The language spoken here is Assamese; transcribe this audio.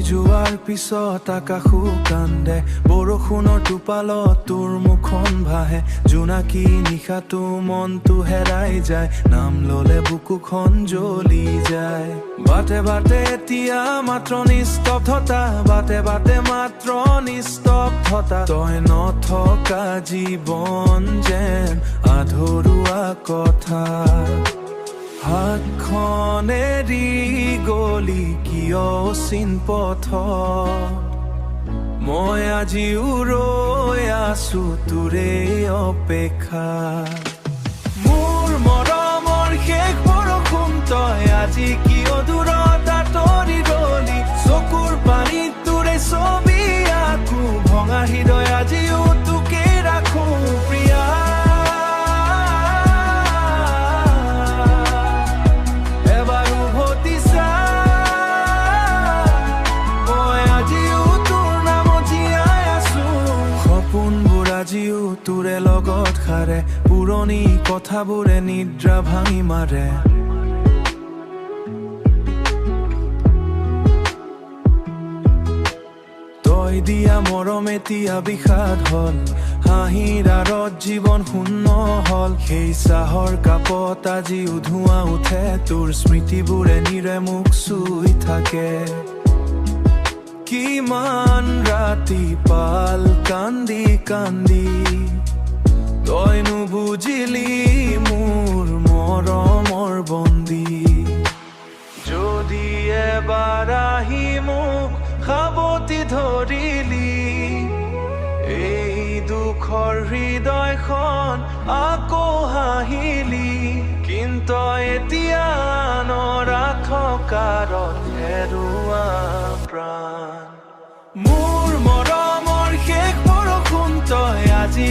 যোৱাৰ পিছত আকাশো কান্দে, বৰষুণৰ টোপালত তোৰ মুখখন ভাহে। জোনাকী নিশাটো মনটো হেৰাই যায়, নাম ললে বুকুখন জ্বলি যায়। বাটে বাটে এতিয়া মাত্ৰ নিস্তব্ধতা, বাটে বাটে মাত্ৰ নিস্তব্ধতা। তই নথকা জীৱন যেন আধৰুৱা কথা। হাতখন এৰি গলি কিয় চিন পথ, মই আজিও ৰৈ আছো তোৰে অপেক্ষা। মোৰ মৰমৰ শেষ বৰষুণ তই আজি কিয় দূৰত আঁতৰি ৰলি। চকুৰ পানীত তোৰে ছবি আকো, ভঙা হৃদয় আজিও তোকে ৰাখো প্ৰিয়া। আজিও তোৰে লগত সাৰে, পুৰণি কথাবোৰে নিদ্ৰা ভাঙি মাৰে। তই দিয়া মৰম এতিয়া বিষাদ হল, হাঁহিৰ আঁৰত জীৱন শূন্য হল। সেই চাহৰ কাপত আজিও ধোঁৱা উঠে, তোৰ স্মৃতিবোৰে নিৰে মোক চুই থাকে। কিমান ৰাতি পাল কান্দি কান্দি তই নুবুজিলি মোৰ মৰমৰ বন্দী। যদি এবাৰ আহি মোক সাৱটি ধৰিলি, এই দুখৰ হৃদয়খন আকৌ হাঁহিলি। কিন্তু এতিয়া নৰাখ কাৰত হেৰুৱা প্ৰাণ। মোৰ মৰমৰ শেষ বৰষুণ তই আজি